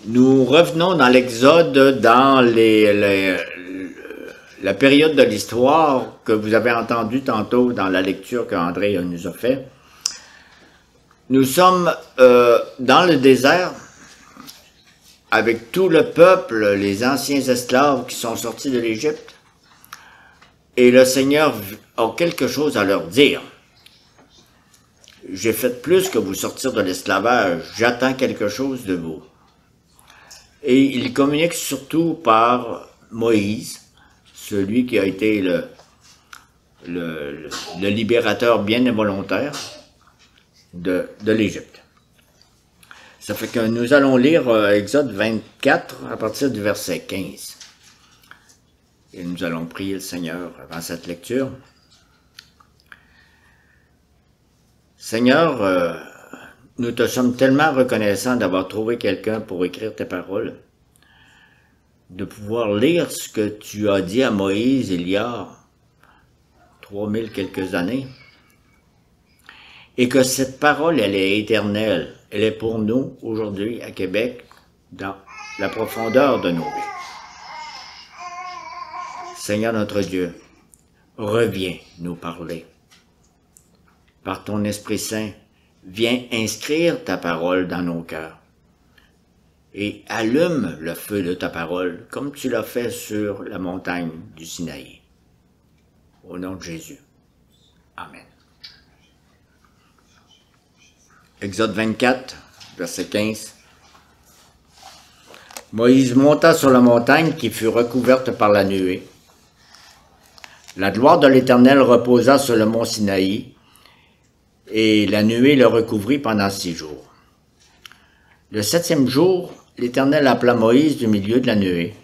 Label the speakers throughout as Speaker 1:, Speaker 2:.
Speaker 1: Nous revenons dans l'Exode, dans la période de l'histoire que vous avez entendue tantôt dans la lecture qu'André nous a fait. Nous sommes dans le désert avec tout le peuple, les anciens esclaves qui sont sortis de l'Égypte. Et le Seigneur a quelque chose à leur dire. J'ai fait plus que vous sortir de l'esclavage, j'attends quelque chose de vous. Et il communique surtout par Moïse, celui qui a été le libérateur bien involontaire de l'Égypte. Ça fait que nous allons lire Exode 24 à partir du verset 15. Et nous allons prier le Seigneur avant cette lecture. Seigneur, nous te sommes tellement reconnaissants d'avoir trouvé quelqu'un pour écrire tes paroles, de pouvoir lire ce que tu as dit à Moïse il y a 3000 quelques années, et que cette parole, elle est éternelle, elle est pour nous aujourd'hui à Québec, dans la profondeur de nos vies. Seigneur notre Dieu, reviens nous parler. Par ton Esprit Saint, viens inscrire ta parole dans nos cœurs et allume le feu de ta parole comme tu l'as fait sur la montagne du Sinaï. Au nom de Jésus. Amen. Exode 24, verset 15. Moïse monta sur la montagne qui fut recouverte par la nuée. La gloire de l'Éternel reposa sur le mont Sinaï, et la nuée le recouvrit pendant 6 jours. Le 7e jour, l'Éternel appela Moïse du milieu de la nuée.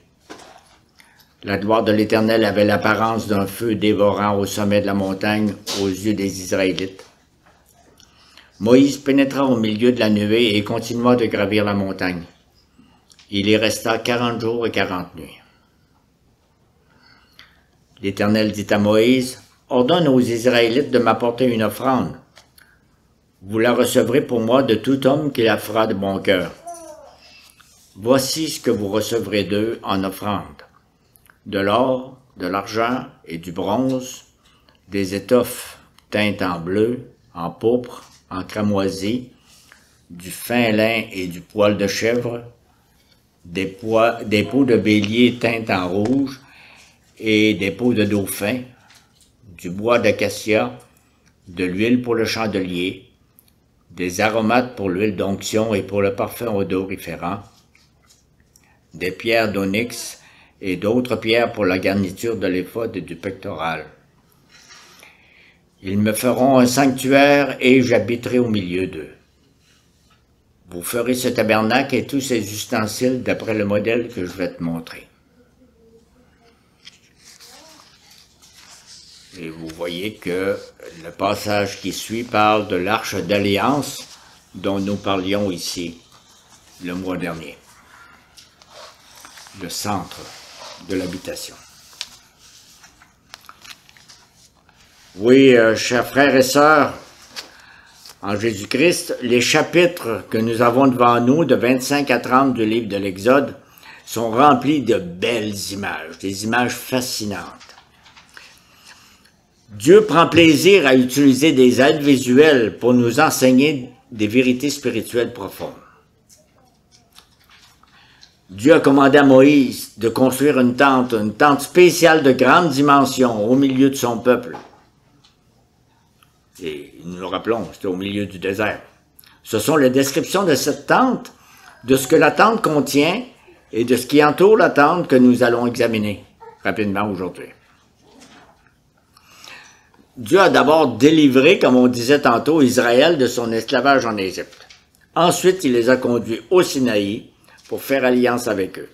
Speaker 1: La gloire de l'Éternel avait l'apparence d'un feu dévorant au sommet de la montagne aux yeux des Israélites. Moïse pénétra au milieu de la nuée et continua de gravir la montagne. Il y resta 40 jours et 40 nuits. L'Éternel dit à Moïse, « Ordonne aux Israélites de m'apporter une offrande. Vous la recevrez pour moi de tout homme qui la fera de bon cœur. Voici ce que vous recevrez d'eux en offrande. De l'or, de l'argent et du bronze, des étoffes teintes en bleu, en pourpre, en cramoisi, du fin lin et du poil de chèvre, des peaux de bélier teintes en rouge et des peaux de dauphin, du bois d'acacia, de l'huile pour le chandelier, des aromates pour l'huile d'onction et pour le parfum odoriférant, des pierres d'onyx et d'autres pierres pour la garniture de l'éphod et du pectoral. Ils me feront un sanctuaire et j'habiterai au milieu d'eux. Vous ferez ce tabernacle et tous ses ustensiles d'après le modèle que je vais te montrer. » Et vous voyez que le passage qui suit parle de l'arche d'alliance dont nous parlions ici le mois dernier. Le centre de l'habitation. Oui, chers frères et sœurs, en Jésus-Christ, les chapitres que nous avons devant nous, de 25 à 30 du livre de l'Exode, sont remplis de belles images, des images fascinantes. Dieu prend plaisir à utiliser des aides visuelles pour nous enseigner des vérités spirituelles profondes. Dieu a commandé à Moïse de construire une tente spéciale de grande dimension au milieu de son peuple. Et nous le rappelons, c'était au milieu du désert. Ce sont les descriptions de cette tente, de ce que la tente contient et de ce qui entoure la tente que nous allons examiner rapidement aujourd'hui. Dieu a d'abord délivré, comme on disait tantôt, Israël de son esclavage en Égypte. Ensuite, il les a conduits au Sinaï pour faire alliance avec eux.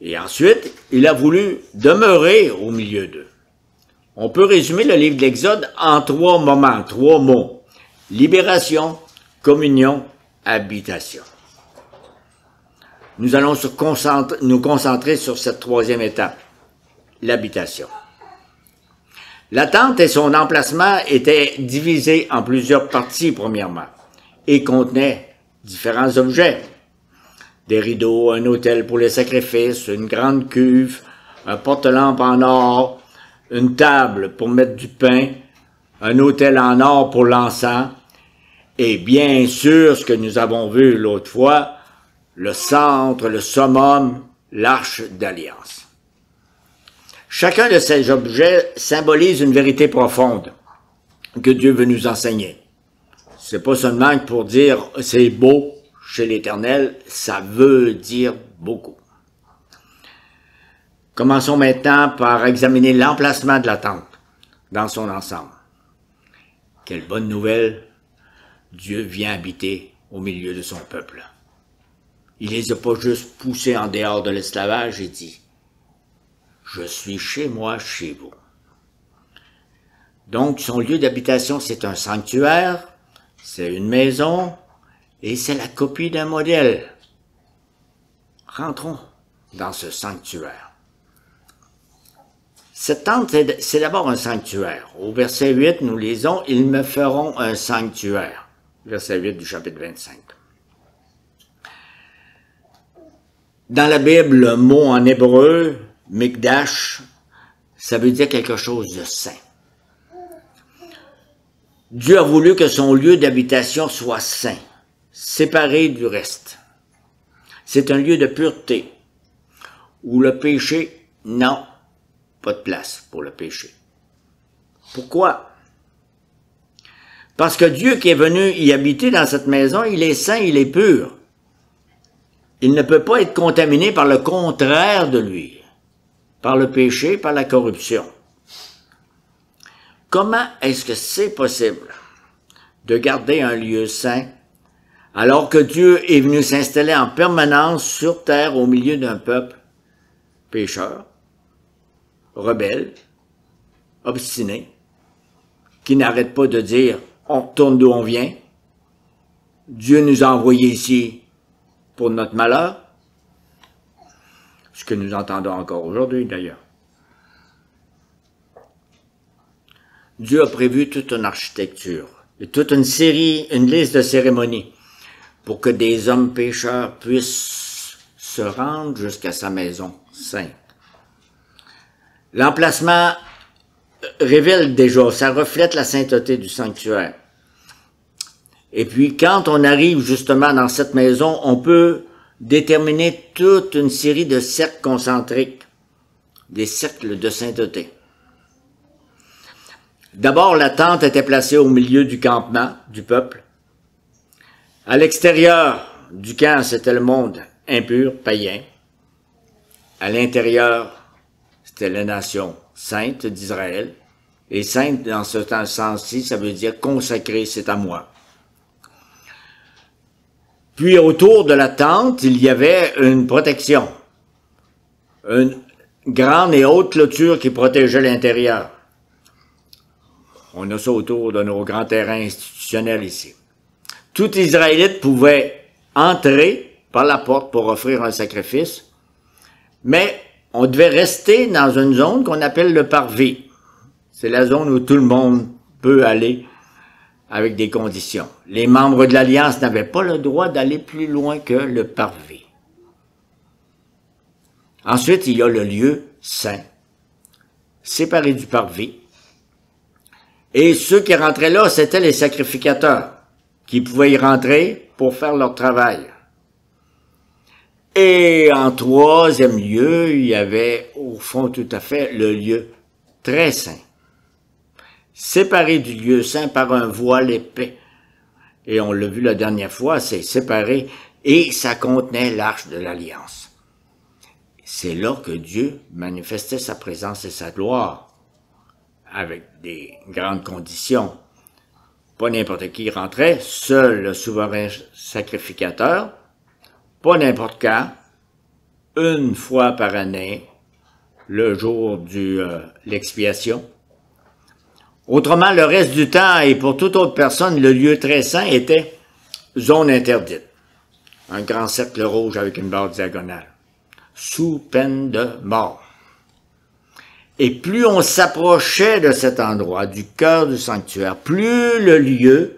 Speaker 1: Et ensuite, il a voulu demeurer au milieu d'eux. On peut résumer le livre de l'Exode en 3 moments, 3 mots. Libération, communion, habitation. Nous allons nous concentrer sur cette 3e étape, l'habitation. La tente et son emplacement étaient divisés en plusieurs parties, premièrement, et contenaient différents objets. des rideaux, un autel pour les sacrifices, une grande cuve, un porte-lampe en or, une table pour mettre du pain, un autel en or pour l'encens, et bien sûr, ce que nous avons vu l'autre fois, le centre, le summum, l'arche d'alliance. Chacun de ces objets symbolise une vérité profonde que Dieu veut nous enseigner. C'est pas seulement pour dire c'est beau chez l'Éternel, ça veut dire beaucoup. Commençons maintenant par examiner l'emplacement de la tente dans son ensemble. Quelle bonne nouvelle! Dieu vient habiter au milieu de son peuple. Il les a pas juste poussés en dehors de l'esclavage et dit « Je suis chez moi, chez vous ». Donc, son lieu d'habitation, c'est un sanctuaire, c'est une maison, et c'est la copie d'un modèle. Rentrons dans ce sanctuaire. Cette tente, c'est d'abord un sanctuaire. Au verset 8, nous lisons « Ils me feront un sanctuaire ». Verset 8 du chapitre 25. Dans la Bible, le mot en hébreu, « mikdash », ça veut dire quelque chose de saint. Dieu a voulu que son lieu d'habitation soit saint, séparé du reste. C'est un lieu de pureté, où le péché, non, pas de place pour le péché. Pourquoi? Parce que Dieu qui est venu y habiter dans cette maison, il est saint, il est pur. Il ne peut pas être contaminé par le contraire de lui, par le péché, par la corruption. Comment est-ce que c'est possible de garder un lieu saint alors que Dieu est venu s'installer en permanence sur terre au milieu d'un peuple pécheur, rebelle, obstiné, qui n'arrête pas de dire « on retourne d'où on vient, Dieu nous a envoyés ici pour notre malheur », ce que nous entendons encore aujourd'hui d'ailleurs. Dieu a prévu toute une architecture, et toute une liste de cérémonies pour que des hommes pécheurs puissent se rendre jusqu'à sa maison sainte. L'emplacement révèle déjà, ça reflète la sainteté du sanctuaire. Et puis, quand on arrive justement dans cette maison, on peut déterminer toute une série de cercles concentriques, des cercles de sainteté. D'abord, la tente était placée au milieu du campement du peuple. À l'extérieur du camp, c'était le monde impur, païen. À l'intérieur, c'était la nation sainte d'Israël. Et sainte, dans ce sens-ci, ça veut dire consacré, c'est à moi. Puis, autour de la tente, il y avait une protection. Une grande et haute clôture qui protégeait l'intérieur. On a ça autour de nos grands terrains institutionnels ici. Tout Israélite pouvait entrer par la porte pour offrir un sacrifice, mais on devait rester dans une zone qu'on appelle le parvis. C'est la zone où tout le monde peut aller avec des conditions. Les membres de l'Alliance n'avaient pas le droit d'aller plus loin que le parvis. Ensuite, il y a le lieu saint, séparé du parvis. Et ceux qui rentraient là, c'était les sacrificateurs, qui pouvaient y rentrer pour faire leur travail. Et en troisième lieu, il y avait au fond tout à fait le lieu très saint, séparé du lieu saint par un voile épais. Et on l'a vu la dernière fois, c'est séparé, et ça contenait l'arche de l'Alliance. C'est là que Dieu manifestait sa présence et sa gloire, avec des grandes conditions. Pas n'importe qui rentrait, seul le souverain sacrificateur, pas n'importe quand, une fois par année, le jour de l'expiation. Autrement, le reste du temps, et pour toute autre personne, le lieu très saint était zone interdite. Un grand cercle rouge avec une barre diagonale, sous peine de mort. Et plus on s'approchait de cet endroit, du cœur du sanctuaire, plus le lieu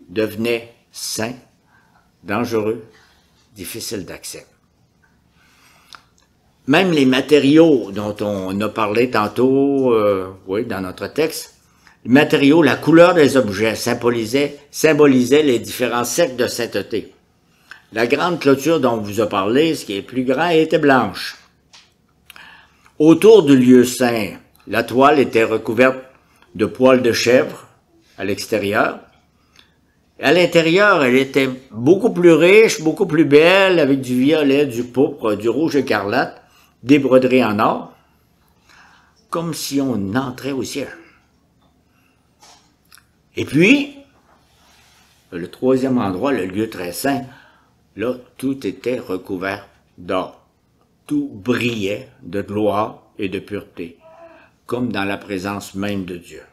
Speaker 1: devenait saint, dangereux, difficile d'accès. Même les matériaux dont on a parlé tantôt, oui, dans notre texte, les matériaux, la couleur des objets symbolisait les différents cercles de sainteté. La grande clôture dont on vous a parlé, ce qui est plus grand, était blanche. Autour du lieu saint, la toile était recouverte de poils de chèvre à l'extérieur. À l'intérieur, elle était beaucoup plus riche, beaucoup plus belle, avec du violet, du pourpre, du rouge écarlate, des broderies en or, comme si on entrait au ciel. Et puis, le troisième endroit, le lieu très saint, là, tout était recouvert d'or. Tout brillait de gloire et de pureté, comme dans la présence même de Dieu.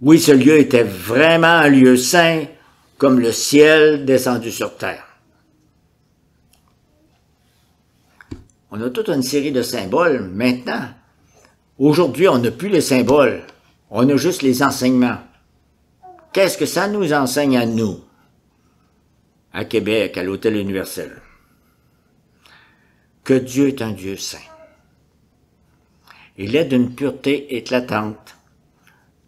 Speaker 1: Oui, ce lieu était vraiment un lieu saint, comme le ciel descendu sur terre. On a toute une série de symboles maintenant. Aujourd'hui, on n'a plus les symboles, on a juste les enseignements. Qu'est-ce que ça nous enseigne à nous, à Québec, à l'Hôtel Universel? Que Dieu est un Dieu saint. Il est d'une pureté éclatante,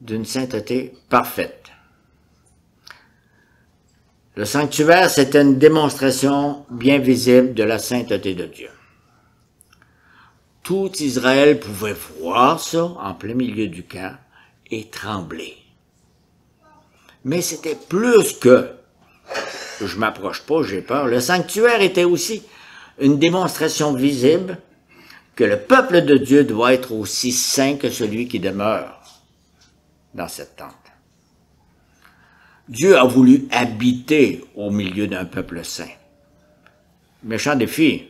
Speaker 1: d'une sainteté parfaite. Le sanctuaire, c'était une démonstration bien visible de la sainteté de Dieu. Tout Israël pouvait voir ça en plein milieu du camp et trembler. Mais c'était plus que, je m'approche pas, j'ai peur, le sanctuaire était aussi une démonstration visible que le peuple de Dieu doit être aussi saint que celui qui demeure dans cette tente. Dieu a voulu habiter au milieu d'un peuple saint. Méchant défi.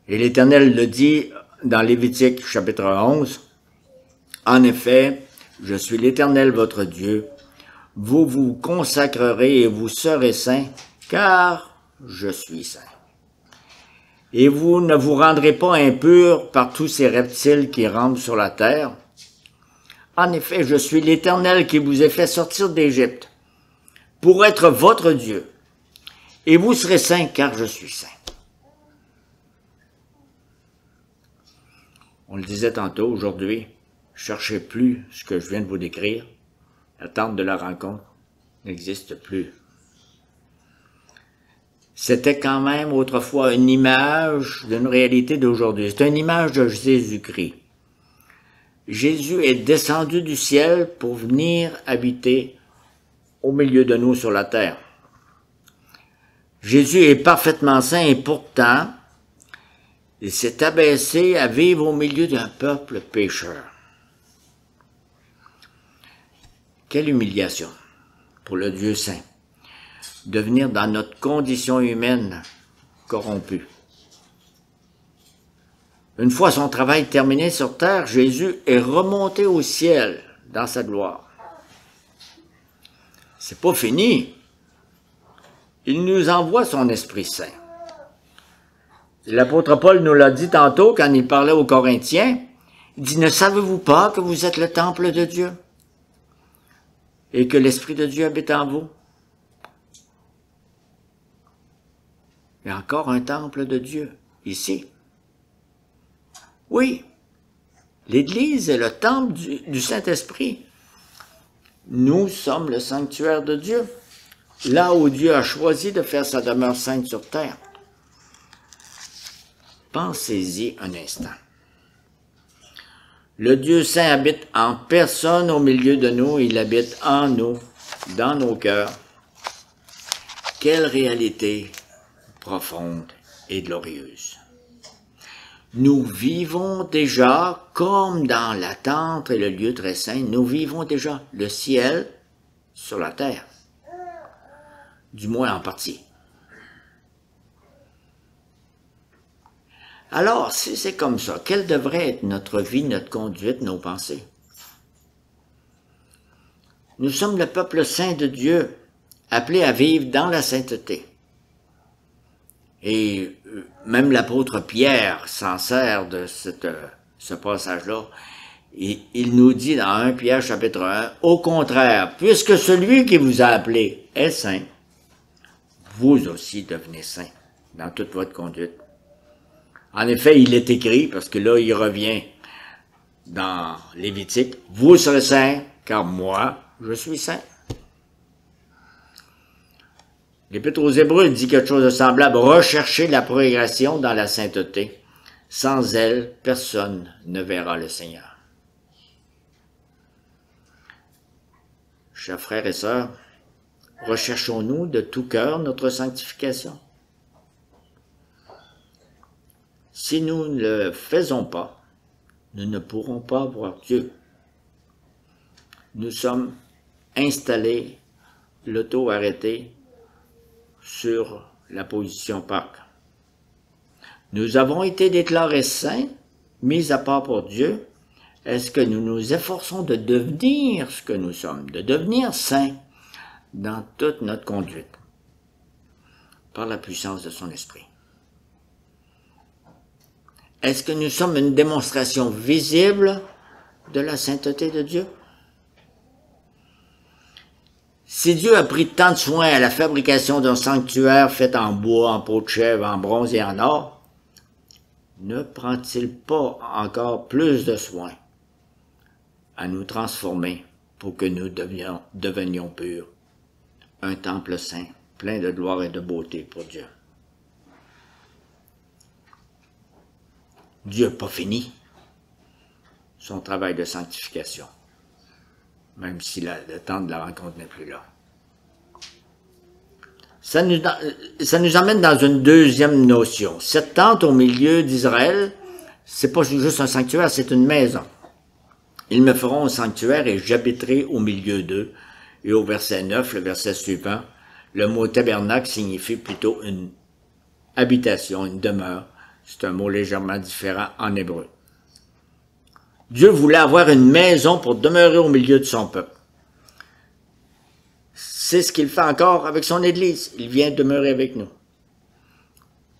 Speaker 1: Et l'Éternel le dit dans Lévitique chapitre 11, « En effet, je suis l'Éternel votre Dieu, vous vous consacrerez et vous serez saints, car je suis saint. Et vous ne vous rendrez pas impurs par tous ces reptiles qui rampent sur la terre. En effet, je suis l'Éternel qui vous ai fait sortir d'Égypte, pour être votre Dieu, et vous serez saints, car je suis saint. » On le disait tantôt, aujourd'hui, cherchez plus ce que je viens de vous décrire. La tente de la rencontre n'existe plus. C'était quand même autrefois une image d'une réalité d'aujourd'hui. C'est une image de Jésus-Christ. Jésus est descendu du ciel pour venir habiter au milieu de nous sur la terre. Jésus est parfaitement saint et pourtant, il s'est abaissé à vivre au milieu d'un peuple pécheur. Quelle humiliation pour le Dieu saint de venir dans notre condition humaine corrompue. Une fois son travail terminé sur terre, Jésus est remonté au ciel dans sa gloire. C'est pas fini. Il nous envoie son Esprit Saint. L'apôtre Paul nous l'a dit tantôt quand il parlait aux Corinthiens. Il dit, « Ne savez-vous pas que vous êtes le temple de Dieu et que l'Esprit de Dieu habite en vous? » Il y a encore un temple de Dieu ici. Oui, l'Église est le temple du Saint-Esprit. Nous sommes le sanctuaire de Dieu, là où Dieu a choisi de faire sa demeure sainte sur terre. Pensez-y un instant. Le Dieu saint habite en personne au milieu de nous, il habite en nous, dans nos cœurs. Quelle réalité profonde et glorieuse. Nous vivons déjà, comme dans la tente et le lieu très saint, nous vivons déjà le ciel sur la terre, du moins en partie. Alors, si c'est comme ça, quelle devrait être notre vie, notre conduite, nos pensées? Nous sommes le peuple saint de Dieu, appelé à vivre dans la sainteté. Et même l'apôtre Pierre s'en sert de ce passage-là. Il nous dit dans 1 Pierre chapitre 1, « Au contraire, puisque celui qui vous a appelé est saint, vous aussi devenez saints dans toute votre conduite. En effet, il est écrit, parce que là, il revient dans Lévitique, « Vous serez saints, car moi, je suis saint. » L'Épître aux Hébreux dit quelque chose de semblable, « Recherchez la progression dans la sainteté. Sans elle, personne ne verra le Seigneur. » Chers frères et sœurs, recherchons-nous de tout cœur notre sanctification? Si nous ne le faisons pas, nous ne pourrons pas voir Dieu. Nous sommes installés, l'auto arrêté, sur la position Pâques. Nous avons été déclarés saints, mis à part pour Dieu. Est-ce que nous nous efforçons de devenir ce que nous sommes, de devenir saints dans toute notre conduite, par la puissance de son esprit? Est-ce que nous sommes une démonstration visible de la sainteté de Dieu? Si Dieu a pris tant de soin à la fabrication d'un sanctuaire fait en bois, en peau de chèvre, en bronze et en or, ne prend-il pas encore plus de soin à nous transformer pour que nous devenions purs, un temple saint, plein de gloire et de beauté pour Dieu? Dieu n'a pas fini son travail de sanctification, même si le temps de la rencontre n'est plus là. Ça nous emmène dans une deuxième notion. Cette tente au milieu d'Israël, c'est pas juste un sanctuaire, c'est une maison. Ils me feront un sanctuaire et j'habiterai au milieu d'eux. Et au verset 9, le verset suivant, le mot tabernacle signifie plutôt une habitation, une demeure. C'est un mot légèrement différent en hébreu. Dieu voulait avoir une maison pour demeurer au milieu de son peuple. C'est ce qu'il fait encore avec son Église. Il vient demeurer avec nous.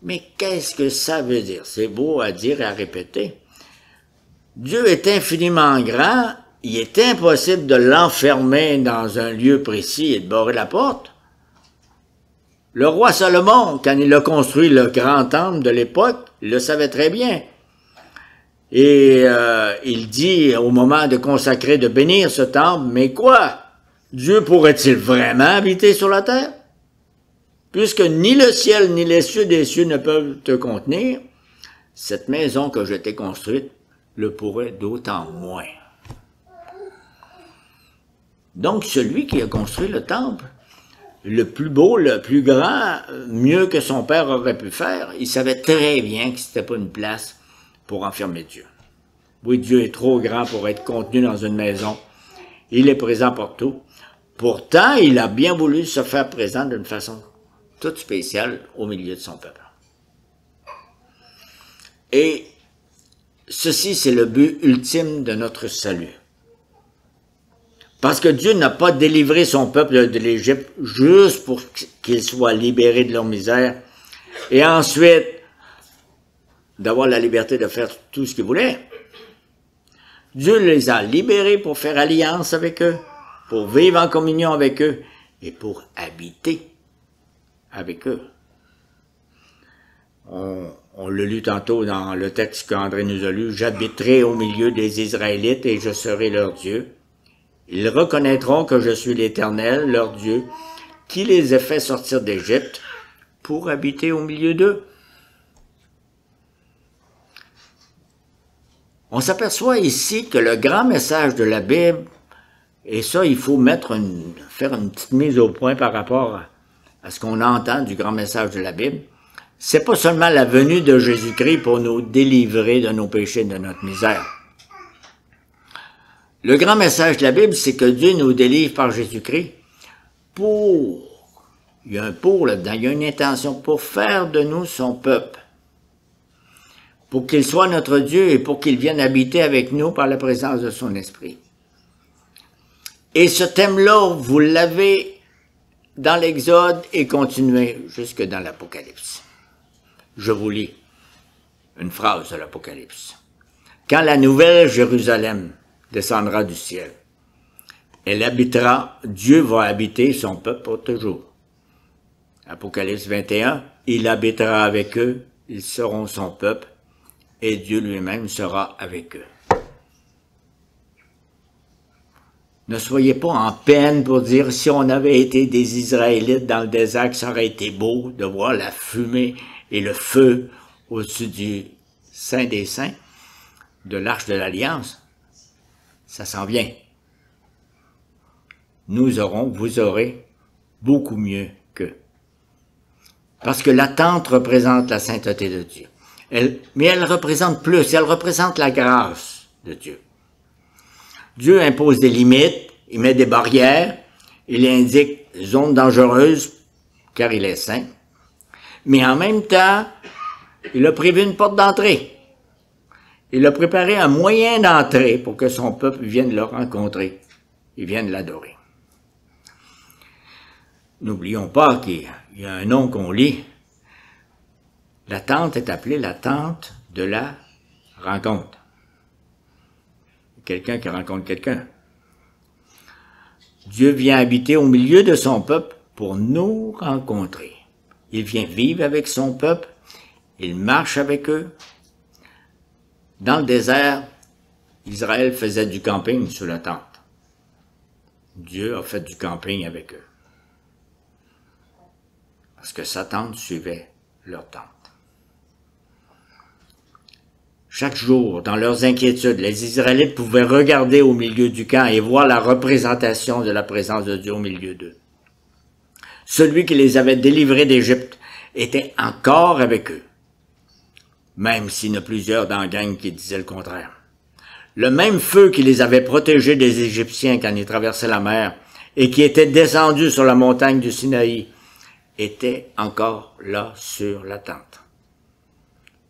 Speaker 1: Mais qu'est-ce que ça veut dire? C'est beau à dire et à répéter. Dieu est infiniment grand. Il est impossible de l'enfermer dans un lieu précis et de barrer la porte. Le roi Salomon, quand il a construit le grand temple de l'époque, il le savait très bien. Et il dit au moment de consacrer, de bénir ce temple, mais quoi? Dieu pourrait-il vraiment habiter sur la terre? Puisque ni le ciel ni les cieux des cieux ne peuvent te contenir, cette maison que je t'ai construite le pourrait d'autant moins. Donc celui qui a construit le temple, le plus beau, le plus grand, mieux que son père aurait pu faire, il savait très bien que c'était pas une place pour enfermer Dieu. Oui, Dieu est trop grand pour être contenu dans une maison. Il est présent partout. Pourtant, il a bien voulu se faire présent d'une façon toute spéciale au milieu de son peuple. Et ceci, c'est le but ultime de notre salut. Parce que Dieu n'a pas délivré son peuple de l'Égypte juste pour qu'ils soient libérés de leur misère et ensuite d'avoir la liberté de faire tout ce qu'ils voulaient. Dieu les a libérés pour faire alliance avec eux, pour vivre en communion avec eux et pour habiter avec eux. On l'a lu tantôt dans le texte qu'André nous a lu, « J'habiterai au milieu des Israélites et je serai leur Dieu. Ils reconnaîtront que je suis l'Éternel, leur Dieu, qui les a fait sortir d'Égypte pour habiter au milieu d'eux. » On s'aperçoit ici que le grand message de la Bible, et ça, il faut faire une petite mise au point par rapport à ce qu'on entend du grand message de la Bible, c'est pas seulement la venue de Jésus-Christ pour nous délivrer de nos péchés, de notre misère. Le grand message de la Bible, c'est que Dieu nous délivre par Jésus-Christ il y a un pour là-dedans, il y a une intention, pour faire de nous son peuple, pour qu'il soit notre Dieu et pour qu'il vienne habiter avec nous par la présence de son Esprit. Et ce thème-là, vous l'avez dans l'Exode et continuez jusque dans l'Apocalypse. Je vous lis une phrase de l'Apocalypse. « Quand la nouvelle Jérusalem descendra du ciel, elle habitera, Dieu va habiter son peuple pour toujours. Apocalypse 21, il habitera avec eux, ils seront son peuple, et Dieu lui-même sera avec eux. Ne soyez pas en peine pour dire si on avait été des Israélites dans le désert, que ça aurait été beau de voir la fumée et le feu au-dessus du Saint des Saints, de l'Arche de l'Alliance. Ça s'en vient. Nous aurons, vous aurez, beaucoup mieux qu'eux. Parce que la tente représente la sainteté de Dieu. Mais elle représente plus, elle représente la grâce de Dieu. Dieu impose des limites, il met des barrières, il indique zones dangereuses, car il est saint. Mais en même temps, il a prévu une porte d'entrée. Il a préparé un moyen d'entrée pour que son peuple vienne le rencontrer et vienne l'adorer. N'oublions pas qu'il y a un nom qu'on lit. La tente est appelée la tente de la rencontre. Quelqu'un qui rencontre quelqu'un. Dieu vient habiter au milieu de son peuple pour nous rencontrer. Il vient vivre avec son peuple, il marche avec eux. Dans le désert, Israël faisait du camping sur la tente. Dieu a fait du camping avec eux. Parce que sa tente suivait leur tente. Chaque jour, dans leurs inquiétudes, les Israélites pouvaient regarder au milieu du camp et voir la représentation de la présence de Dieu au milieu d'eux. Celui qui les avait délivrés d'Égypte était encore avec eux, même s'il y en a plusieurs dans la gang qui disaient le contraire. Le même feu qui les avait protégés des Égyptiens quand ils traversaient la mer et qui était descendu sur la montagne du Sinaï était encore là sur la tente.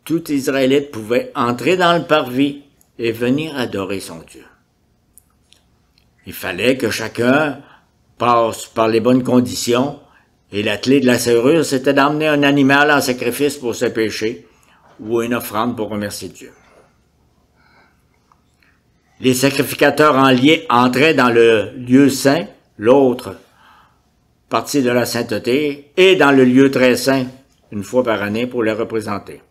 Speaker 1: Tout Israélite pouvait entrer dans le parvis et venir adorer son Dieu. Il fallait que chacun passe par les bonnes conditions, et la clé de la serrure, c'était d'emmener un animal en sacrifice pour ses péchés, ou une offrande pour remercier Dieu. Les sacrificateurs en lien entraient dans le lieu saint, l'autre partie de la sainteté, et dans le lieu très saint, une fois par année, pour les représenter.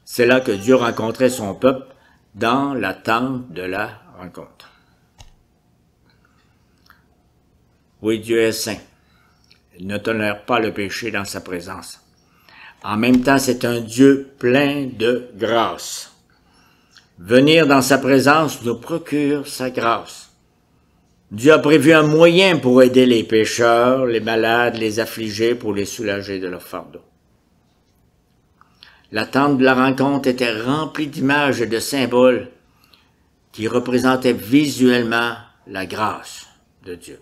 Speaker 1: C'est là que Dieu rencontrait son peuple dans la tente de la rencontre. Oui, Dieu est saint. Il ne tolère pas le péché dans sa présence. En même temps, c'est un Dieu plein de grâce. Venir dans sa présence nous procure sa grâce. Dieu a prévu un moyen pour aider les pécheurs, les malades, les affligés, pour les soulager de leur fardeau. La tente de la rencontre était remplie d'images et de symboles qui représentaient visuellement la grâce de Dieu.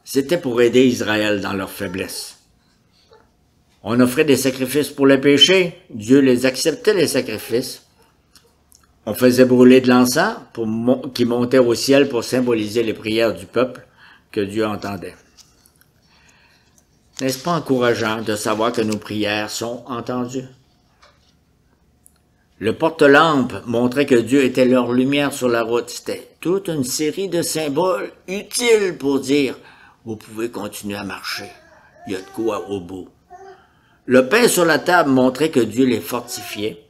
Speaker 1: C'était pour aider Israël dans leur faiblesse. On offrait des sacrifices pour les péchés, Dieu les acceptait les sacrifices. On faisait brûler de l'encens qui montait au ciel pour symboliser les prières du peuple que Dieu entendait. N'est-ce pas encourageant de savoir que nos prières sont entendues? Le porte-lampe montrait que Dieu était leur lumière sur la route. C'était toute une série de symboles utiles pour dire « Vous pouvez continuer à marcher, il y a de quoi au bout ». Le pain sur la table montrait que Dieu les fortifiait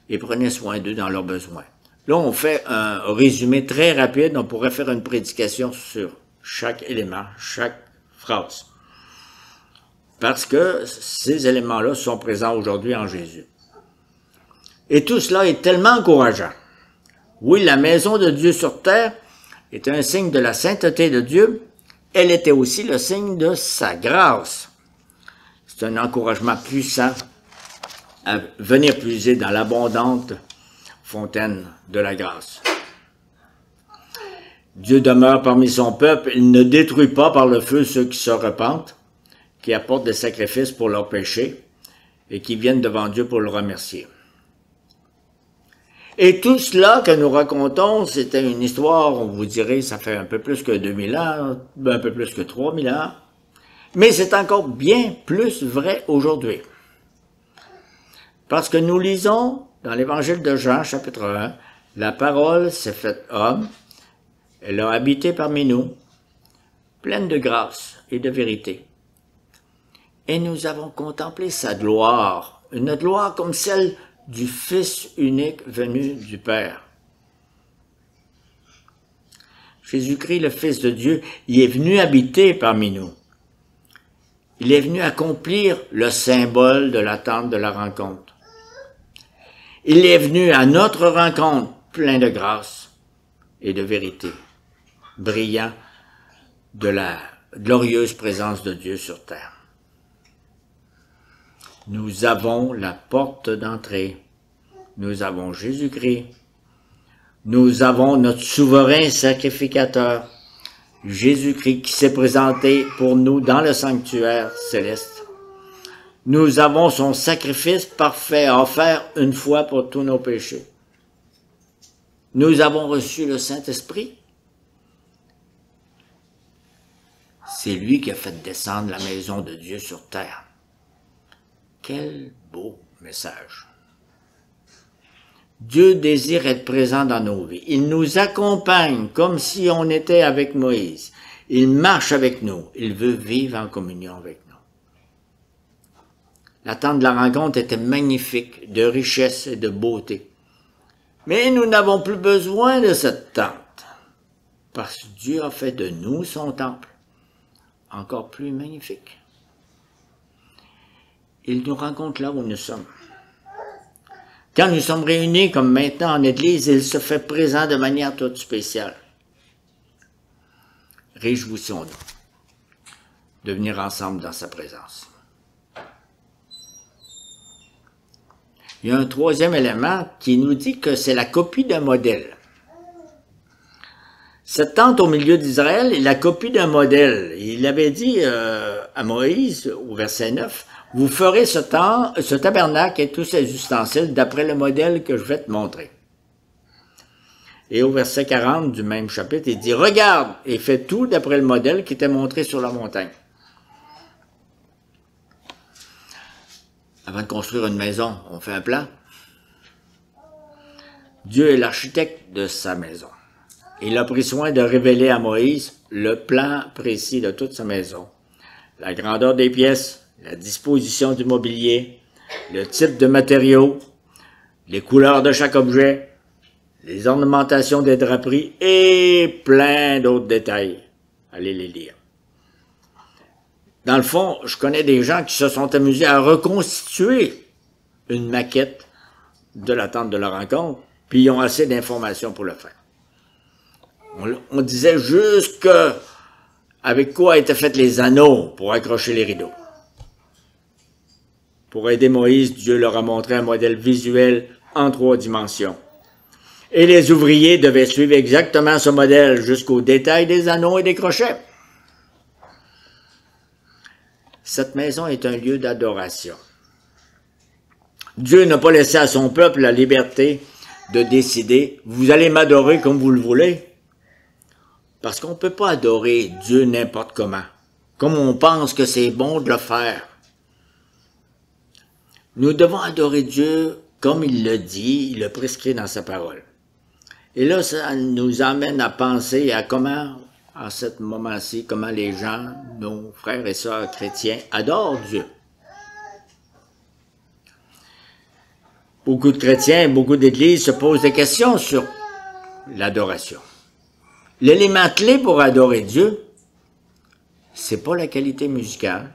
Speaker 1: et prenait soin d'eux dans leurs besoins. Là, on fait un résumé très rapide. On pourrait faire une prédication sur chaque élément, chaque phrase. Parce que ces éléments-là sont présents aujourd'hui en Jésus. Et tout cela est tellement encourageant. Oui, la maison de Dieu sur terre est un signe de la sainteté de Dieu. Elle était aussi le signe de sa grâce. C'est un encouragement puissant à venir puiser dans l'abondante fontaine de la grâce. Dieu demeure parmi son peuple, il ne détruit pas par le feu ceux qui se repentent, qui apportent des sacrifices pour leurs péchés et qui viennent devant Dieu pour le remercier. Et tout cela que nous racontons, c'était une histoire, on vous dirait, ça fait un peu plus que 2000 ans, un peu plus que 3000 ans, mais c'est encore bien plus vrai aujourd'hui. Parce que nous lisons dans l'Évangile de Jean, chapitre 1, la parole s'est faite homme, elle a habité parmi nous, pleine de grâce et de vérité. et nous avons contemplé sa gloire, une gloire comme celle du Fils unique venu du Père. Jésus-Christ, le Fils de Dieu, il est venu habiter parmi nous. Il est venu accomplir le symbole de l'attente de la rencontre. Il est venu à notre rencontre plein de grâce et de vérité, brillant de la glorieuse présence de Dieu sur terre. Nous avons la porte d'entrée. Nous avons Jésus-Christ. Nous avons notre souverain sacrificateur, Jésus-Christ, qui s'est présenté pour nous dans le sanctuaire céleste. Nous avons son sacrifice parfait offert une fois pour tous nos péchés. Nous avons reçu le Saint-Esprit. C'est lui qui a fait descendre la maison de Dieu sur terre. Quel beau message! Dieu désire être présent dans nos vies. Il nous accompagne comme si on était avec Moïse. Il marche avec nous. Il veut vivre en communion avec nous. L'attente de la rencontre était magnifique, de richesse et de beauté. Mais nous n'avons plus besoin de cette tente, parce que Dieu a fait de nous son temple, encore plus magnifique. Il nous rencontre là où nous sommes. Quand nous sommes réunis comme maintenant en Église, il se fait présent de manière toute spéciale. Réjouissons-nous de venir ensemble dans sa présence. Il y a un troisième élément qui nous dit que c'est la copie d'un modèle. Cette tente au milieu d'Israël est la copie d'un modèle. Il avait dit à Moïse, au verset 9, « Vous ferez ce tabernacle et tous ses ustensiles d'après le modèle que je vais te montrer. » Et au verset 40 du même chapitre, il dit « Regarde et fais tout d'après le modèle qui t'est montré sur la montagne. » Avant de construire une maison, on fait un plan. Dieu est l'architecte de sa maison. Il a pris soin de révéler à Moïse le plan précis de toute sa maison. La grandeur des pièces, la disposition du mobilier, le type de matériaux, les couleurs de chaque objet, les ornementations des draperies et plein d'autres détails. Allez les lire. Dans le fond, je connais des gens qui se sont amusés à reconstituer une maquette de la tente de la rencontre, puis ils ont assez d'informations pour le faire. On disait juste que avec quoi étaient faits les anneaux pour accrocher les rideaux. Pour aider Moïse, Dieu leur a montré un modèle visuel en 3 dimensions. Et les ouvriers devaient suivre exactement ce modèle jusqu'au détail des anneaux et des crochets. Cette maison est un lieu d'adoration. Dieu n'a pas laissé à son peuple la liberté de décider « Vous allez m'adorer comme vous le voulez ». Parce qu'on ne peut pas adorer Dieu n'importe comment, comme on pense que c'est bon de le faire. Nous devons adorer Dieu comme il le dit, il le prescrit dans sa parole. Et là, ça nous amène à penser à comment, à ce moment-ci, comment les gens, nos frères et sœurs chrétiens, adorent Dieu. Beaucoup de chrétiens, beaucoup d'églises se posent des questions sur l'adoration. L'élément clé pour adorer Dieu, c'est pas la qualité musicale,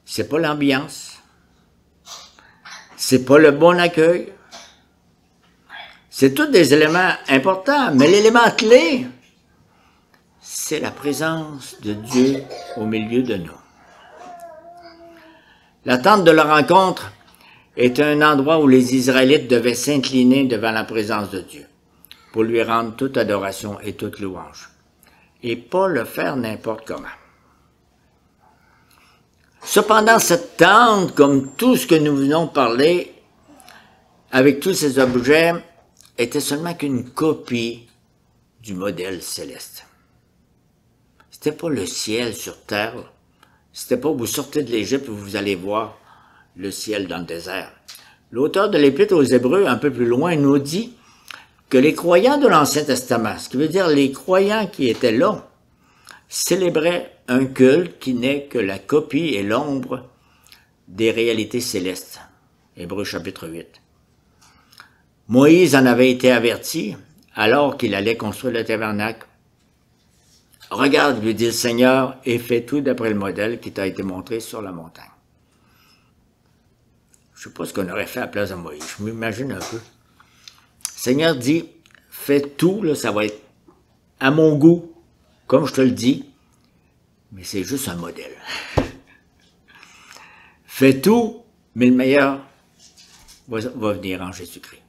Speaker 1: c'est pas l'ambiance, c'est pas le bon accueil. C'est tous des éléments importants, mais l'élément clé, c'est la présence de Dieu au milieu de nous. La tente de la rencontre est un endroit où les Israélites devaient s'incliner devant la présence de Dieu, pour lui rendre toute adoration et toute louange, et pas le faire n'importe comment. Cependant, cette tente, comme tout ce que nous venons de parler, avec tous ces objets, était seulement qu'une copie du modèle céleste. C'était pas le ciel sur terre, c'était pas vous sortez de l'Égypte et vous allez voir le ciel dans le désert. L'auteur de l'Épître aux Hébreux, un peu plus loin, nous dit que les croyants de l'Ancien Testament, ce qui veut dire les croyants qui étaient là, célébrait un culte qui n'est que la copie et l'ombre des réalités célestes. Hébreux chapitre 8. Moïse en avait été averti alors qu'il allait construire le tabernacle. « Regarde, lui dit le Seigneur, et fais tout d'après le modèle qui t'a été montré sur la montagne. » Je ne sais pas ce qu'on aurait fait à la place de Moïse, je m'imagine un peu. Le Seigneur dit, fais tout, là, ça va être à mon goût, comme je te le dis, mais c'est juste un modèle. Fais tout, mais le meilleur va venir en Jésus-Christ.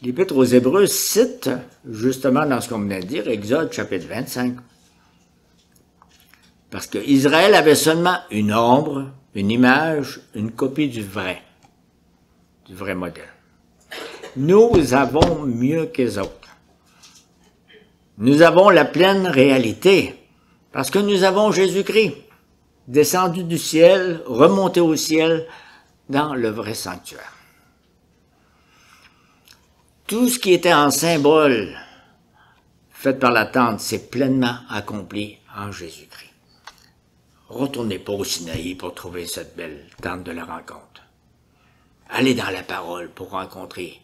Speaker 1: L'Épître aux Hébreux cite, justement dans ce qu'on venait de dire, Exode chapitre 25. Parce qu'Israël avait seulement une ombre, une image, une copie du vrai modèle. Nous avons mieux qu'eux autres. Nous avons la pleine réalité, parce que nous avons Jésus-Christ, descendu du ciel, remonté au ciel, dans le vrai sanctuaire. Tout ce qui était en symbole fait par la tente, c'est pleinement accompli en Jésus-Christ. Retournez pas au Sinaï pour trouver cette belle tente de la rencontre. Allez dans la parole pour rencontrer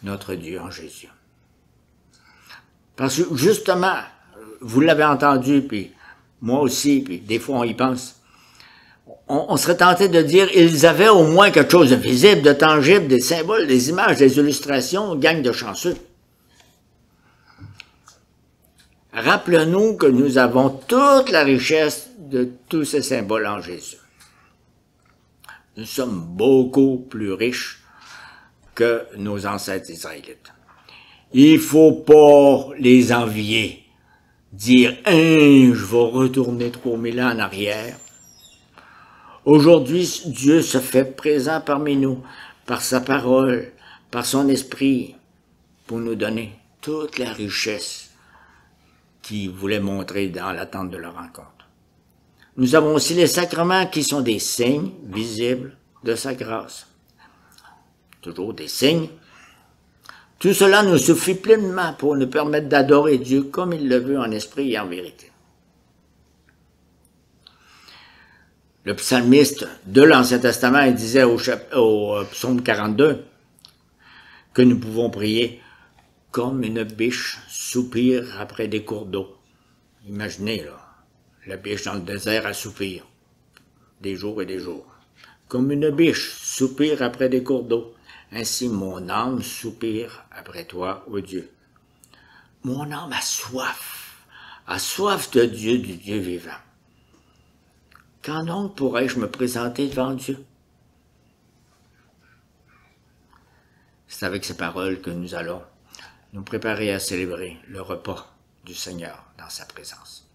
Speaker 1: notre Dieu en Jésus. Parce que justement, vous l'avez entendu, puis moi aussi, puis des fois on y pense, on serait tenté de dire, ils avaient au moins quelque chose de visible, de tangible, des symboles, des images, des illustrations, gang de chanceux. Rappelons-nous que nous avons toute la richesse de tous ces symboles en Jésus. Nous sommes beaucoup plus riches que nos ancêtres israélites. Il ne faut pas les envier, dire « je vais retourner 3000 ans en arrière ». Aujourd'hui, Dieu se fait présent parmi nous, par sa parole, par son esprit, pour nous donner toute la richesse qu'il voulait montrer dans l'attente de la rencontre. Nous avons aussi les sacrements qui sont des signes visibles de sa grâce. Toujours des signes. Tout cela nous suffit pleinement pour nous permettre d'adorer Dieu comme il le veut en esprit et en vérité. Le psalmiste de l'Ancien Testament, il disait au psaume 42 que nous pouvons prier comme une biche soupire après des cours d'eau. Imaginez, là, la biche dans le désert à soupir, des jours et des jours. Comme une biche soupire après des cours d'eau, ainsi mon âme soupire après toi, ô Dieu. Mon âme a soif de Dieu, du Dieu vivant. Quand donc pourrais-je me présenter devant Dieu? C'est avec ces paroles que nous allons nous préparer à célébrer le repas du Seigneur dans sa présence.